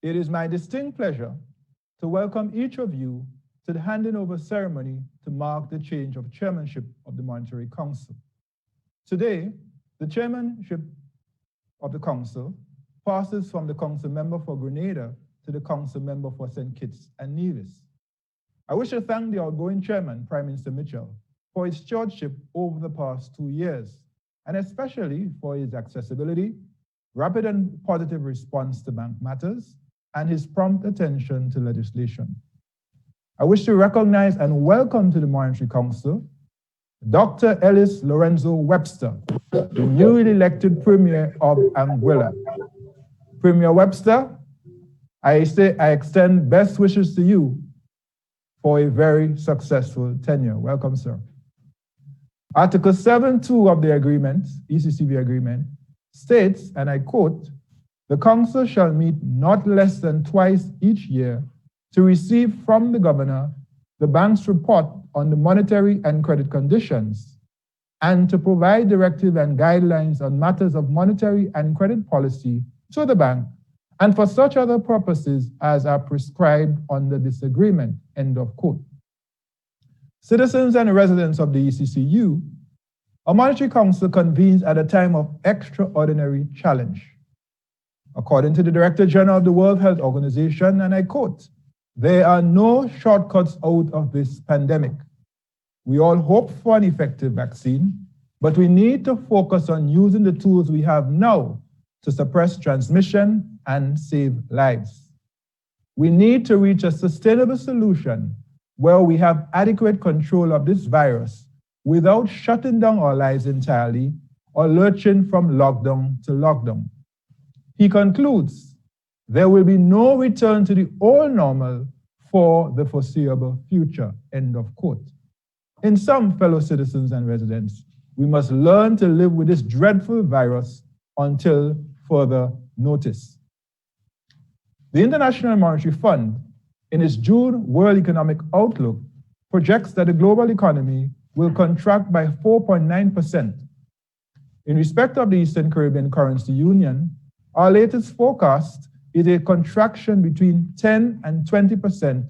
It is my distinct pleasure to welcome each of you to the handing over ceremony to mark the change of chairmanship of the Monetary Council. Today, the chairmanship of the council passes from the council member for Grenada to the council member for St. Kitts and Nevis. I wish to thank the outgoing chairman, Prime Minister Mitchell, for his stewardship over the past 2 years, and especially for his accessibility, rapid and positive response to bank matters, and his prompt attention to legislation. I wish to recognize and welcome to the Monetary Council Dr. Ellis Lorenzo Webster, the newly elected Premier of Anguilla. Premier Webster, I extend best wishes to you for a very successful tenure. Welcome, sir. Article 7.2 of the agreement, ECCB agreement, states, and I quote, "The Council shall meet not less than twice each year to receive from the Governor the bank's report on the monetary and credit conditions, and to provide directive and guidelines on matters of monetary and credit policy to the bank, and for such other purposes as are prescribed under this agreement," end of quote. Citizens and residents of the ECCU, a Monetary Council convenes at a time of extraordinary challenge. According to the Director General of the World Health Organization, and I quote, "There are no shortcuts out of this pandemic. We all hope for an effective vaccine, but we need to focus on using the tools we have now to suppress transmission and save lives. We need to reach a sustainable solution where we have adequate control of this virus without shutting down our lives entirely or lurching from lockdown to lockdown." He concludes, "There will be no return to the old normal for the foreseeable future," end of quote. In sum, fellow citizens and residents, we must learn to live with this dreadful virus until further notice. The International Monetary Fund, in its June World Economic Outlook, projects that the global economy will contract by 4.9%. In respect of the Eastern Caribbean Currency Union, our latest forecast is a contraction between 10 and 20%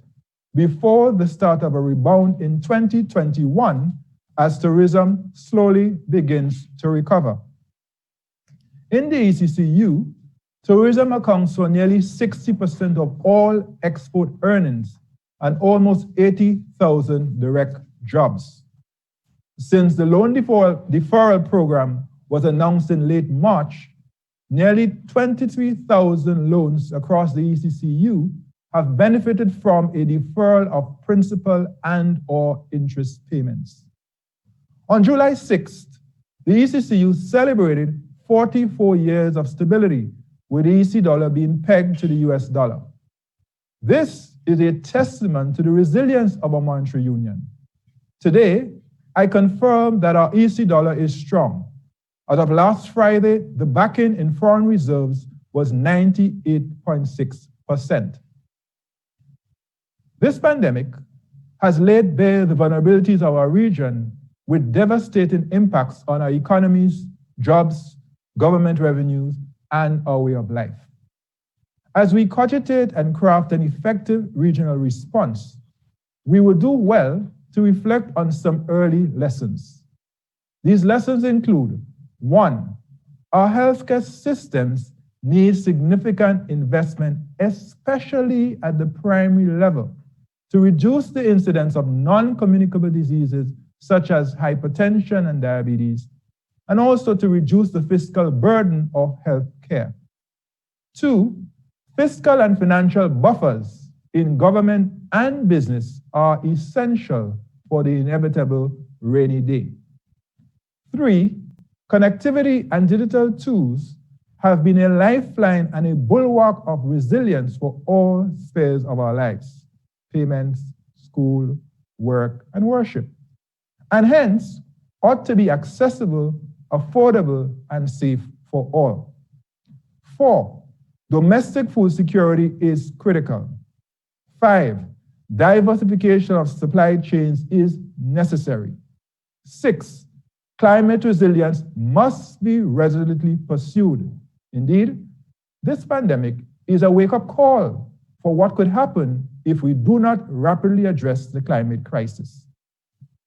before the start of a rebound in 2021 as tourism slowly begins to recover. In the ECCU, tourism accounts for nearly 60% of all export earnings and almost 80,000 direct jobs. Since the loan deferral program was announced in late March, nearly 23,000 loans across the ECCU have benefited from a deferral of principal and/or interest payments. On July 6th, the ECCU celebrated 44 years of stability, with the EC dollar being pegged to the US dollar. This is a testament to the resilience of our monetary union. Today, I confirm that our EC dollar is strong. As of last Friday, the backing in foreign reserves was 98.6%. This pandemic has laid bare the vulnerabilities of our region with devastating impacts on our economies, jobs, government revenues, and our way of life. As we cogitate and craft an effective regional response, we would do well to reflect on some early lessons. These lessons include: 1, our healthcare systems need significant investment, especially at the primary level, to reduce the incidence of non-communicable diseases such as hypertension and diabetes, and also to reduce the fiscal burden of healthcare. 2, fiscal and financial buffers in government and business are essential for the inevitable rainy day. 3, connectivity and digital tools have been a lifeline and a bulwark of resilience for all spheres of our lives: payments, school, work, and worship, and hence ought to be accessible, affordable, and safe for all. 4, domestic food security is critical. 5, diversification of supply chains is necessary. 6, climate resilience must be resolutely pursued. Indeed, this pandemic is a wake-up call for what could happen if we do not rapidly address the climate crisis.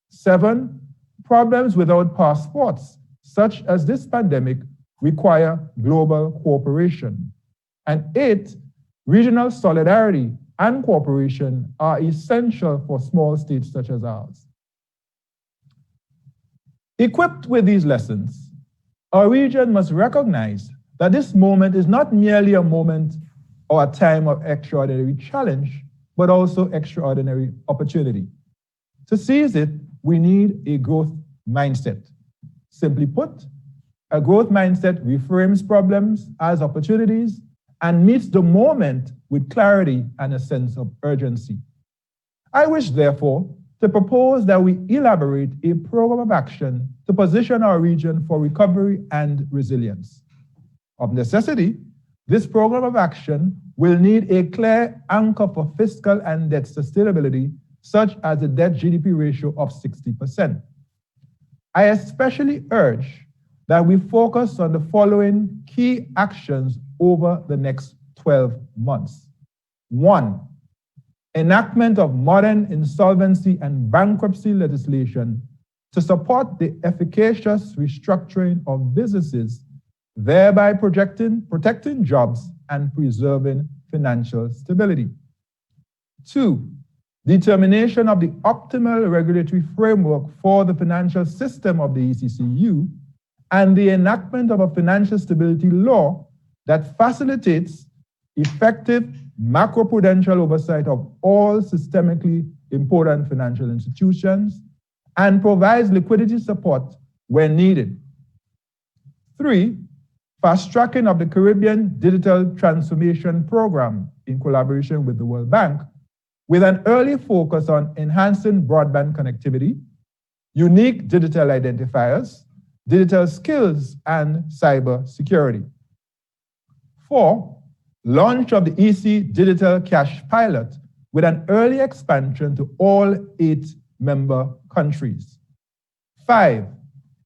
7, problems without passports, such as this pandemic, require global cooperation. And 8, regional solidarity and cooperation are essential for small states such as ours. Equipped with these lessons, our region must recognize that this moment is not merely a moment or a time of extraordinary challenge, but also extraordinary opportunity. To seize it, we need a growth mindset. Simply put, a growth mindset reframes problems as opportunities and meets the moment with clarity and a sense of urgency. I wish, therefore, to propose that we elaborate a program of action to position our region for recovery and resilience. Of necessity, this program of action will need a clear anchor for fiscal and debt sustainability, such as a debt-GDP ratio of 60%. I especially urge that we focus on the following key actions over the next 12 months. 1, enactment of modern insolvency and bankruptcy legislation to support the efficacious restructuring of businesses, thereby protecting jobs and preserving financial stability. 2, determination of the optimal regulatory framework for the financial system of the ECCU and the enactment of a financial stability law that facilitates effective macroprudential oversight of all systemically important financial institutions and provides liquidity support when needed. 3, fast-tracking of the Caribbean Digital Transformation Program in collaboration with the World Bank, with an early focus on enhancing broadband connectivity, unique digital identifiers, digital skills, and cyber security. 4, launch of the EC Digital Cash Pilot with an early expansion to all 8 member countries. 5,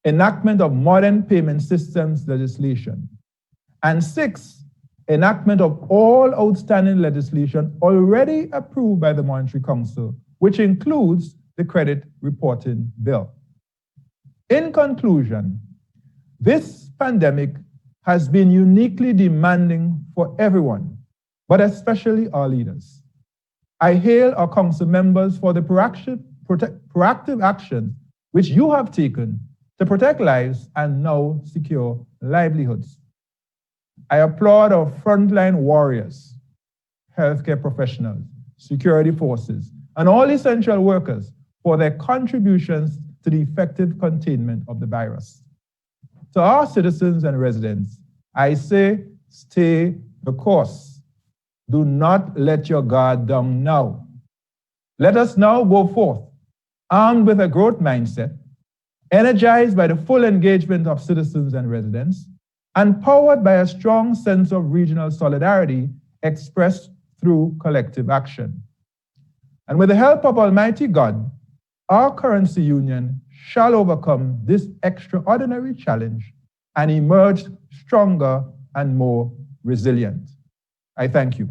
enactment of modern payment systems legislation. And 6, enactment of all outstanding legislation already approved by the Monetary Council, which includes the Credit Reporting Bill. In conclusion, this pandemic has been uniquely demanding for everyone, but especially our leaders. I hail our council members for the proactive action which you have taken to protect lives and now secure livelihoods. I applaud our frontline warriors, healthcare professionals, security forces, and all essential workers for their contributions to the effective containment of the virus. To our citizens and residents, I say, stay the course. Do not let your guard down now. Let us now go forth, armed with a growth mindset, energized by the full engagement of citizens and residents, and powered by a strong sense of regional solidarity expressed through collective action. And with the help of Almighty God, our currency union shall overcome this extraordinary challenge and emerge stronger and more resilient. I thank you.